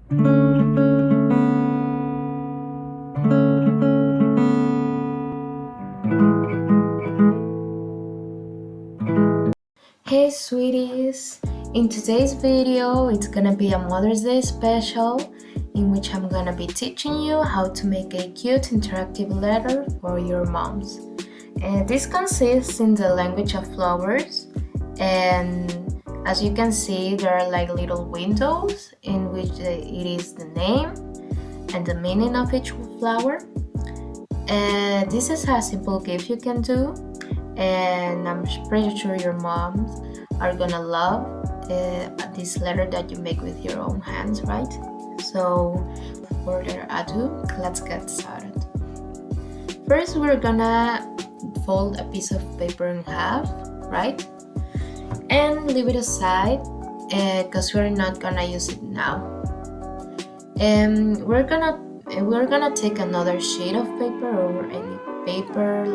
Hey sweeties! In today's video, it's gonna be a Mother's Day special in which I'm gonna be teaching you how to make a cute interactive letter for your moms. This consists in the language of flowers, and as you can see, there are like little windows in which it is the name and the meaning of each flower. This is a simple gift you can do, and I'm pretty sure your moms are gonna love this letter that you make with your own hands, right? So, without further ado, let's get started. First, we're gonna fold a piece of paper in half, right? And leave it aside because we're not gonna use it now. We're gonna take another sheet of paper or any paper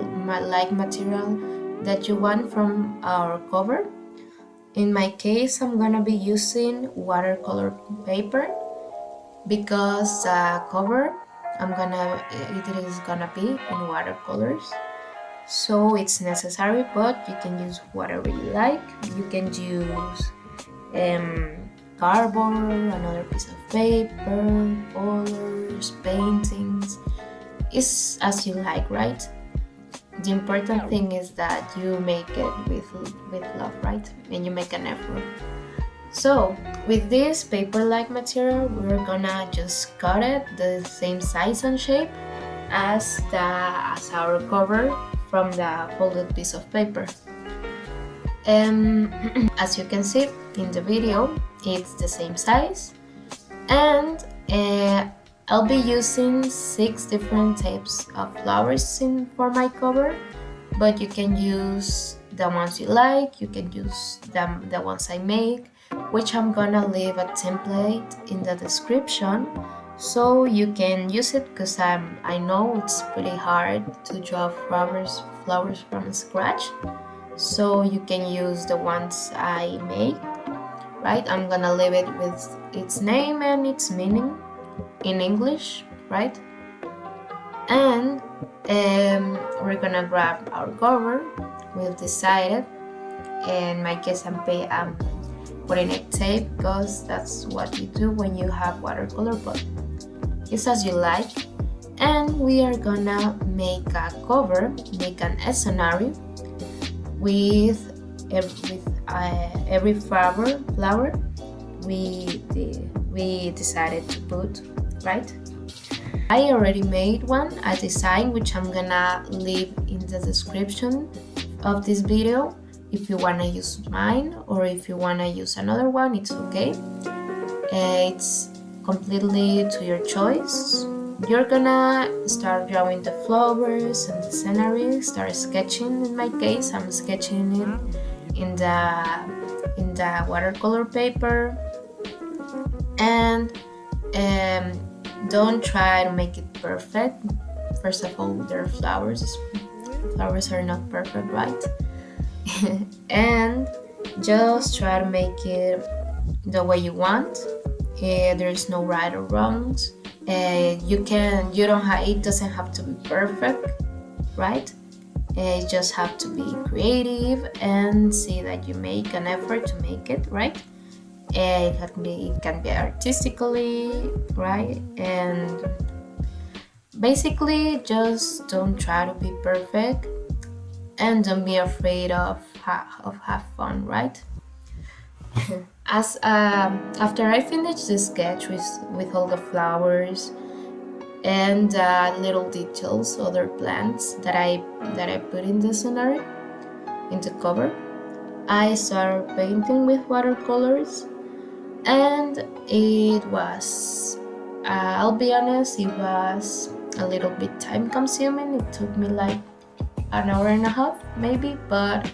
like material that you want from our cover. In my case, I'm gonna be using watercolor paper because the cover it is gonna be in watercolors, so it's necessary, but you can use whatever you like. You can use cardboard, another piece of paper, colors, paintings. It's as you like, right? The important thing is that you make it with love, right? And you make an effort. So with this paper-like material, we're gonna just cut it the same size and shape as our cover from the folded piece of paper. As you can see in the video, it's the same size, and I'll be using 6 different types of flowers for my cover, but you can use the ones you like. You can use the ones I make, which I'm gonna leave a template in the description so you can use it, because I know it's pretty hard to draw flowers from scratch. So you can use the ones I make, right? I'm gonna leave it with its name and its meaning in English, right? And we're gonna grab our cover. We've decided, in my case I'm putting a tape because that's what you do when you have watercolor, but it's as you like. And we are gonna make a cover, make an scenario with every flower we decided to put, right? I already made a design which I'm gonna leave in the description of this video. If you wanna use mine or if you wanna use another one, it's okay. It's completely to your choice. You're gonna start drawing the flowers and the scenery, start sketching. In my case, I'm sketching it in the watercolor paper, and don't try to make it perfect. First of all, they're flowers. Flowers are not perfect, right? And just try to make it the way you want. There's no right or wrongs. It doesn't have to be perfect, right? You just have to be creative and see that you make an effort to make it, right? It can be artistically, right? And basically just don't try to be perfect, and don't be afraid of have fun, right? As After I finish the sketch with all the flowers and little details, other plants that I put in the scenario, in the cover, I started painting with watercolors, and it was, I'll be honest, it was a little bit time consuming. It took me like an hour and a half maybe, but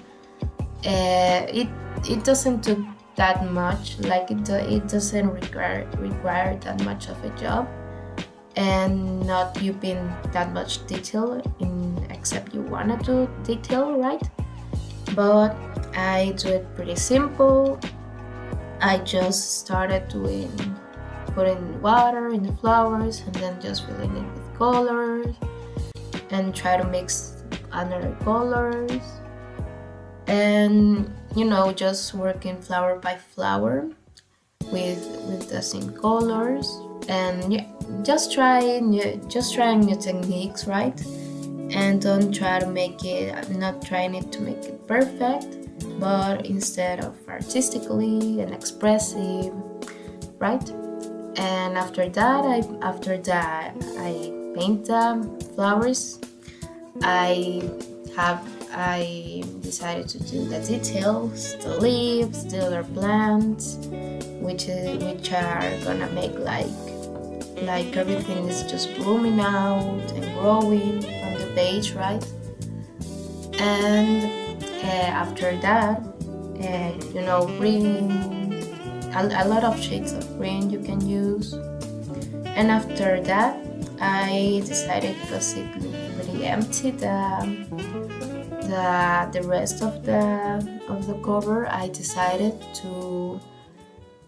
it doesn't took that much. Like it doesn't require that much of a job, and not keeping that much detail in, except you wanna do detail, right? But I do it pretty simple. I just started doing putting water in the flowers and then just filling it with colors and try to mix other colors, and just working flower by flower with the same colors, and just trying new techniques, right? And don't try to make it, I'm not trying it to make it perfect, but instead of artistically and expressive, right? And after that I paint the flowers. I decided to do the details, the leaves, the other plants, which are gonna make like everything is just blooming out and growing on the page, right? And after that, green, a lot of shades of green you can use. And after that, I decided, because it looked pretty empty, the rest of the cover, I decided to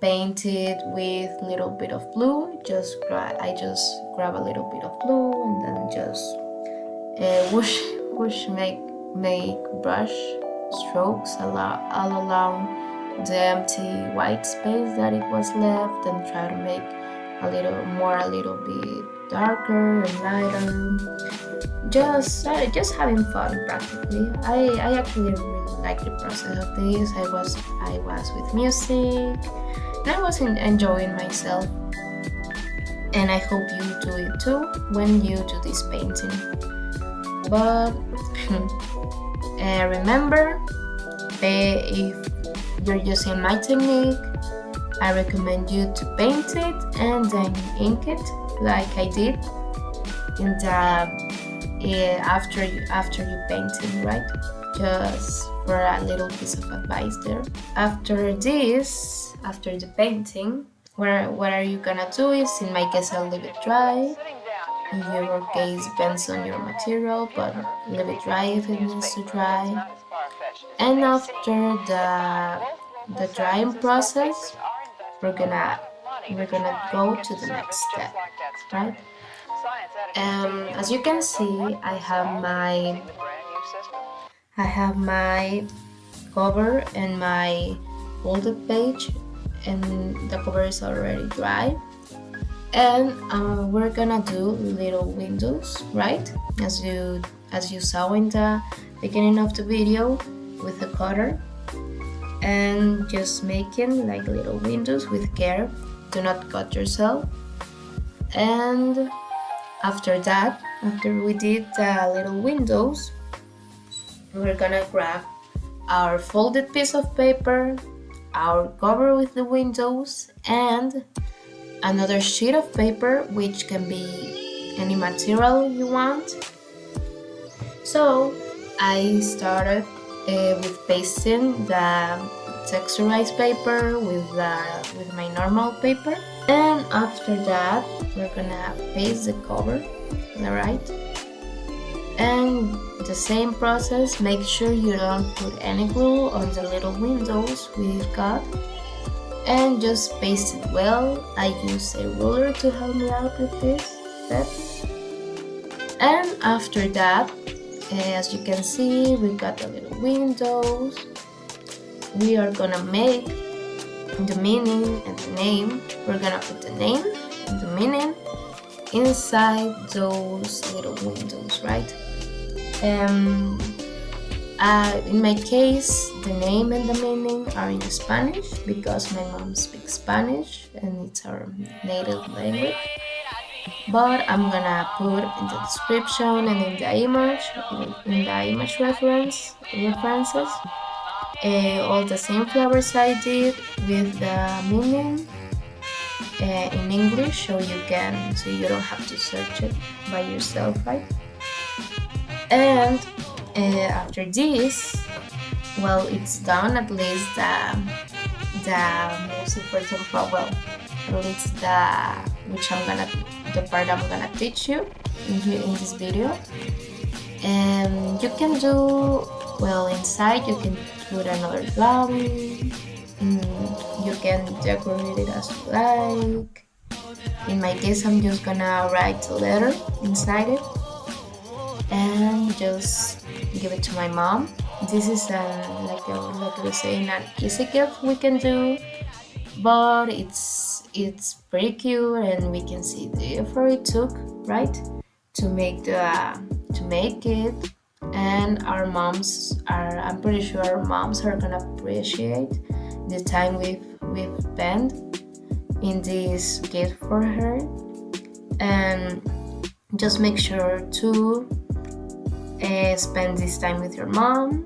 paint it with a little bit of blue. I just grab a little bit of blue and then just make brush strokes all along the empty white space that it was left, and try to make a little bit darker and lighter. Just having fun practically. I actually really like the process of this. I was with music and I was enjoying myself. And I hope you do it too when you do this painting. But remember, if you're using my technique, I recommend you to paint it and then ink it like I did in the after you paint it, right? Just for a little piece of advice there. After the painting, what are you gonna do is, in my case, I'll leave it dry. In your case, depends on your material, but leave it dry if it needs to dry. And after the drying process, we're gonna go to the next step, right? As you can see, I have my cover and my folded page, and the cover is already dry. And we're gonna do little windows, right? As you saw in the beginning of the video with the cutter, and just making like little windows with care. Do not cut yourself. And after we did the little windows, we're gonna grab our folded piece of paper, our cover with the windows, and another sheet of paper, which can be any material you want. So I started with pasting the texturized paper with my normal paper, and after that we're gonna paste the cover, alright? And the same process, make sure you don't put any glue on the little windows we've got, and just paste it well. I use a ruler to help me out with this step. And after that, as you can see, we've got the little windows. We are gonna make the meaning and the name. We're gonna put the name and the meaning inside those little windows, right? In my case, the name and the meaning are in Spanish because my mom speaks Spanish and it's our native language. But I'm gonna put in the description and in the image references, all the same flowers I did with the meaning in English, so you don't have to search it by yourself, right? And after this, well, it's done. At least the most important part. Well, at least the part I'm gonna teach you in this video. And you can do, well, inside you can put another flower. You can decorate it as you like. In my case, I'm just gonna write a letter inside it and just give it to my mom. This is like I was saying, an easy gift we can do, but it's pretty cute, and we can see the effort it took, right, to make to make it. And our moms are, I'm pretty sure our moms are gonna appreciate the time we've spent in this gift for her. And just make sure to spend this time with your mom.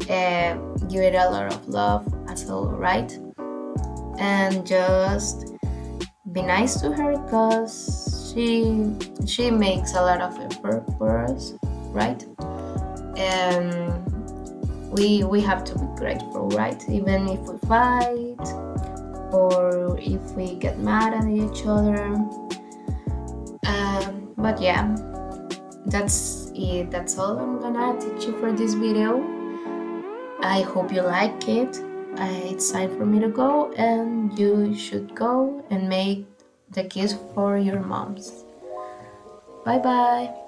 Give it a lot of love as well, right? And just be nice to her, because she makes a lot of effort for us, right? And we have to be grateful, right? Even if we fight or if we get mad at each other. But yeah, that's it. That's all I'm gonna teach you for this video. I hope you like it. It's time for me to go, and you should go and make the kiss for your moms. Bye bye.